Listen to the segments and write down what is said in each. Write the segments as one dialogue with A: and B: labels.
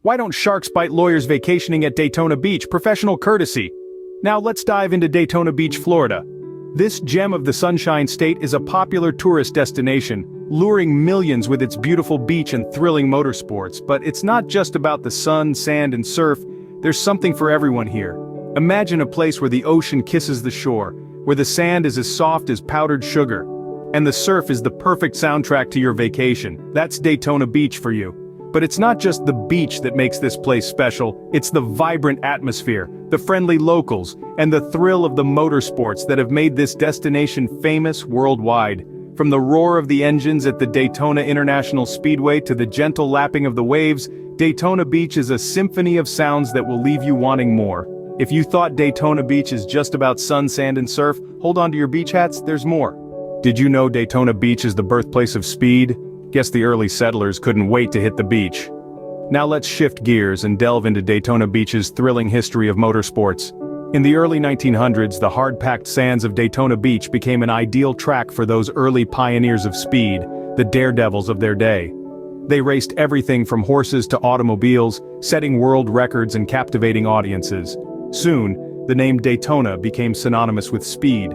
A: Why don't sharks bite lawyers vacationing at Daytona Beach? Professional courtesy. Now let's dive into Daytona Beach, Florida. This gem of the Sunshine State is a popular tourist destination, luring millions with its beautiful beach and thrilling motorsports. But it's not just about the sun, sand, and surf. There's something for everyone here. Imagine a place where the ocean kisses the shore, where the sand is as soft as powdered sugar, and the surf is the perfect soundtrack to your vacation. That's Daytona Beach for you. But it's not just the beach that makes this place special, it's the vibrant atmosphere, the friendly locals, and the thrill of the motorsports that have made this destination famous worldwide. From the roar of the engines at the Daytona International Speedway to the gentle lapping of the waves, Daytona Beach is a symphony of sounds that will leave you wanting more. If you thought Daytona Beach is just about sun, sand, and surf, hold on to your beach hats, there's more. Did you know Daytona Beach is the birthplace of speed? Guess the early settlers couldn't wait to hit the beach. Now let's shift gears and delve into Daytona Beach's thrilling history of motorsports. In the early 1900s, the hard-packed sands of Daytona Beach became an ideal track for those early pioneers of speed, the daredevils of their day. They raced everything from horses to automobiles, setting world records and captivating audiences. Soon, the name Daytona became synonymous with speed.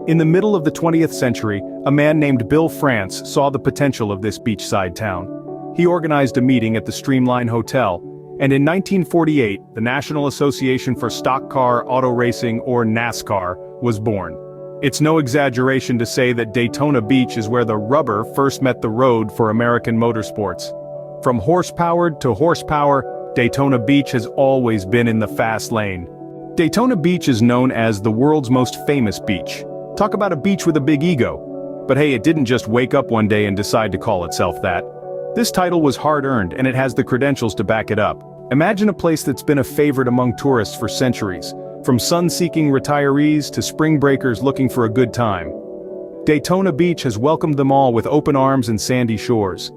A: In the middle of the 20th century, a man named Bill France saw the potential of this beachside town. He organized a meeting at the Streamline Hotel, and in 1948, the National Association for Stock Car Auto Racing, or NASCAR, was born. It's no exaggeration to say that Daytona Beach is where the rubber first met the road for American motorsports. From horse-powered to horsepower, Daytona Beach has always been in the fast lane. Daytona Beach is known as the world's most famous beach. Talk about a beach with a big ego. But hey, it didn't just wake up one day and decide to call itself that. This title was hard-earned, and it has the credentials to back it up. Imagine a place that's been a favorite among tourists for centuries, from sun-seeking retirees to spring breakers looking for a good time. Daytona Beach has welcomed them all with open arms and sandy shores.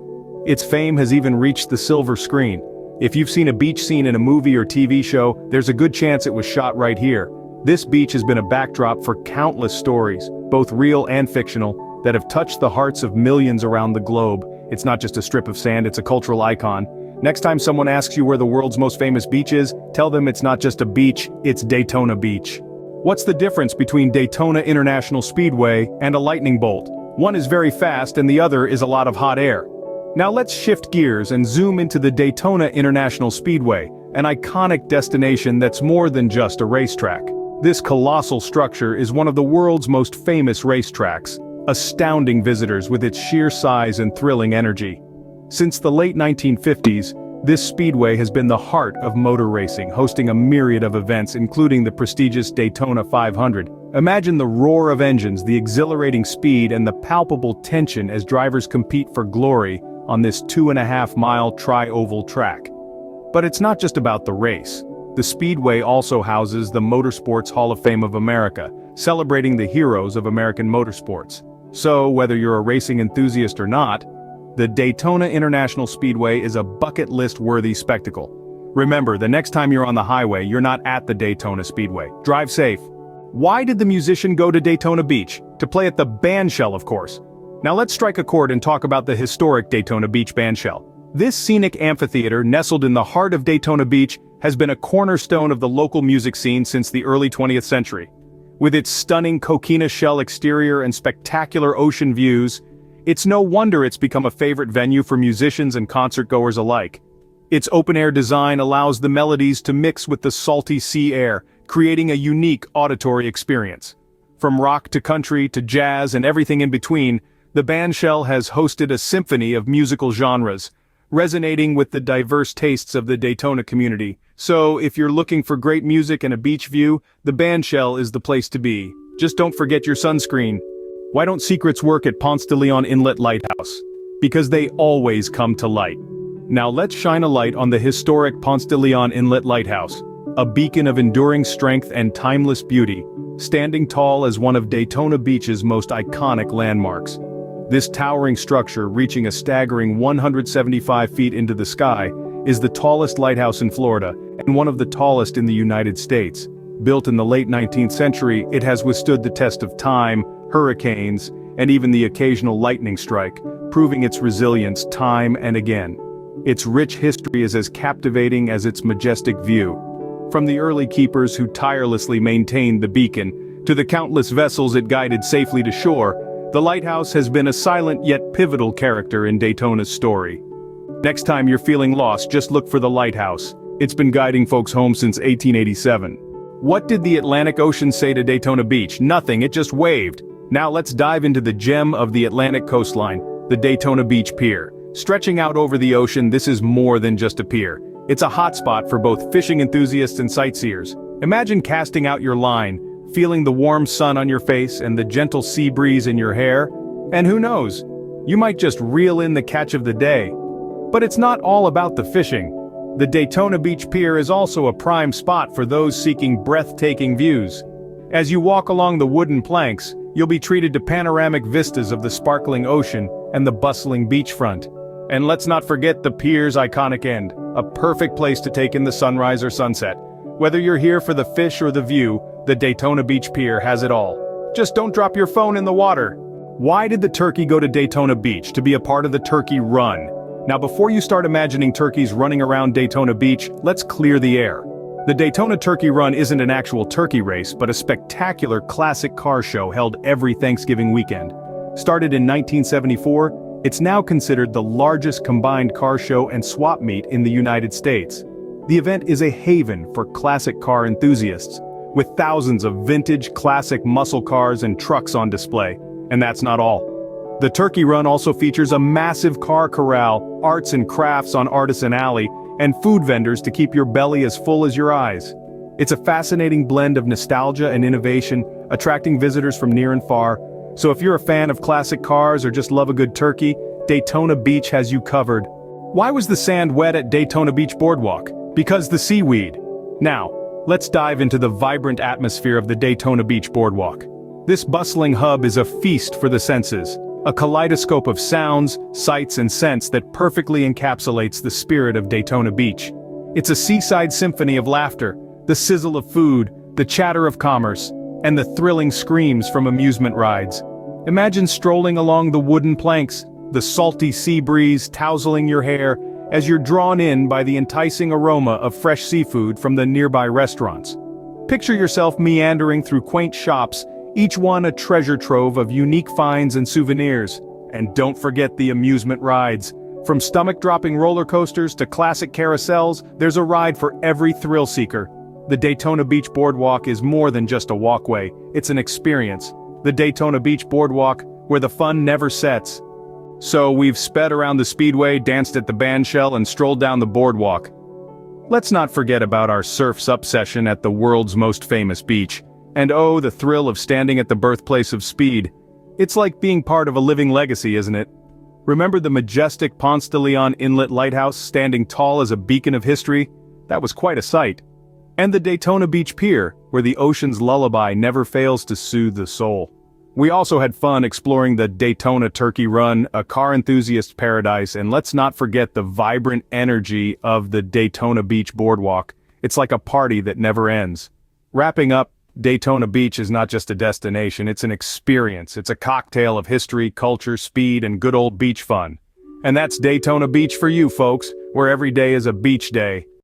A: Its fame has even reached the silver screen. If you've seen a beach scene in a movie or TV show, there's a good chance it was shot right here. This beach has been a backdrop for countless stories, both real and fictional, that have touched the hearts of millions around the globe. It's not just a strip of sand, it's a cultural icon. Next time someone asks you where the world's most famous beach is, tell them it's not just a beach, it's Daytona Beach. What's the difference between Daytona International Speedway and a lightning bolt? One is very fast and the other is a lot of hot air. Now let's shift gears and zoom into the Daytona International Speedway, an iconic destination that's more than just a racetrack. This colossal structure is one of the world's most famous racetracks, astounding visitors with its sheer size and thrilling energy. Since the late 1950s, this speedway has been the heart of motor racing, hosting a myriad of events including the prestigious Daytona 500. Imagine the roar of engines, the exhilarating speed, and the palpable tension as drivers compete for glory on this 2.5-mile tri-oval track. But it's not just about the race. The Speedway also houses the Motorsports Hall of Fame of America, celebrating the heroes of American motorsports. So, whether you're a racing enthusiast or not, the Daytona International Speedway is a bucket list-worthy spectacle. Remember, the next time you're on the highway, you're not at the Daytona Speedway. Drive safe. Why did the musician go to Daytona Beach? To play at the bandshell, of course. Now let's strike a chord and talk about the historic Daytona Beach bandshell. This scenic amphitheater, nestled in the heart of Daytona Beach, has been a cornerstone of the local music scene since the early 20th century. With its stunning coquina shell exterior and spectacular ocean views, it's no wonder it's become a favorite venue for musicians and concertgoers alike. Its open-air design allows the melodies to mix with the salty sea air, creating a unique auditory experience. From rock to country to jazz and everything in between, the bandshell has hosted a symphony of musical genres, resonating with the diverse tastes of the Daytona community. So, if you're looking for great music and a beach view, the bandshell is the place to be. Just don't forget your sunscreen. Why don't secrets work at Ponce de Leon Inlet Lighthouse? Because they always come to light. Now let's shine a light on the historic Ponce de Leon Inlet Lighthouse, a beacon of enduring strength and timeless beauty, standing tall as one of Daytona Beach's most iconic landmarks. This towering structure, reaching a staggering 175 feet into the sky, is the tallest lighthouse in Florida, and one of the tallest in the United States. Built in the late 19th century, it has withstood the test of time, hurricanes, and even the occasional lightning strike, proving its resilience time and again. Its rich history is as captivating as its majestic view. From the early keepers who tirelessly maintained the beacon, to the countless vessels it guided safely to shore, the lighthouse has been a silent yet pivotal character in Daytona's story. Next time you're feeling lost, just look for the lighthouse. It's been guiding folks home since 1887. What did the Atlantic Ocean say to Daytona Beach? Nothing, it just waved. Now let's dive into the gem of the Atlantic coastline, the Daytona Beach Pier. Stretching out over the ocean, this is more than just a pier. It's a hotspot for both fishing enthusiasts and sightseers. Imagine casting out your line, feeling the warm sun on your face and the gentle sea breeze in your hair, and who knows, you might just reel in the catch of the day. But it's not all about the fishing. The Daytona Beach Pier is also a prime spot for those seeking breathtaking views. As you walk along the wooden planks, you'll be treated to panoramic vistas of the sparkling ocean and the bustling beachfront. And let's not forget the pier's iconic end, a perfect place to take in the sunrise or sunset. Whether you're here for the fish or the view, the Daytona Beach Pier has it all. Just don't drop your phone in the water. Why did the turkey go to Daytona Beach? To be a part of the turkey run. Now before you start imagining turkeys running around Daytona Beach, let's clear the air. The Daytona Turkey Run isn't an actual turkey race, but a spectacular classic car show held every Thanksgiving weekend. Started in 1974, it's now considered the largest combined car show and swap meet in the United States. The event is a haven for classic car enthusiasts, with thousands of vintage classic muscle cars and trucks on display. And that's not all. The Turkey Run also features a massive car corral, arts and crafts on Artisan Alley, and food vendors to keep your belly as full as your eyes. It's a fascinating blend of nostalgia and innovation, attracting visitors from near and far. So if you're a fan of classic cars or just love a good turkey, Daytona Beach has you covered. Why was the sand wet at Daytona Beach Boardwalk? Because the seaweed. Now, let's dive into the vibrant atmosphere of the Daytona Beach Boardwalk. This bustling hub is a feast for the senses, a kaleidoscope of sounds, sights and scents that perfectly encapsulates the spirit of Daytona Beach. It's a seaside symphony of laughter, the sizzle of food, the chatter of commerce, and the thrilling screams from amusement rides. Imagine strolling along the wooden planks, the salty sea breeze tousling your hair as you're drawn in by the enticing aroma of fresh seafood from the nearby restaurants. Picture yourself meandering through quaint shops, each one a treasure trove of unique finds and souvenirs. And don't forget the amusement rides. From stomach-dropping roller coasters to classic carousels, there's a ride for every thrill seeker. The Daytona Beach Boardwalk is more than just a walkway, it's an experience. The Daytona Beach Boardwalk, where the fun never sets. So we've sped around the speedway, danced at the bandshell, and strolled down the boardwalk. Let's not forget about our Surf's Up session at the world's most famous beach. And oh, the thrill of standing at the birthplace of speed. It's like being part of a living legacy, isn't it? Remember the majestic Ponce de Leon Inlet Lighthouse standing tall as a beacon of history? That was quite a sight. And the Daytona Beach Pier, where the ocean's lullaby never fails to soothe the soul. We also had fun exploring the Daytona Turkey Run, a car enthusiast paradise, and let's not forget the vibrant energy of the Daytona Beach Boardwalk. It's like a party that never ends. Wrapping up, Daytona Beach is not just a destination, it's an experience. It's a cocktail of history, culture, speed, and good old beach fun. And that's Daytona Beach for you, folks, where every day is a beach day.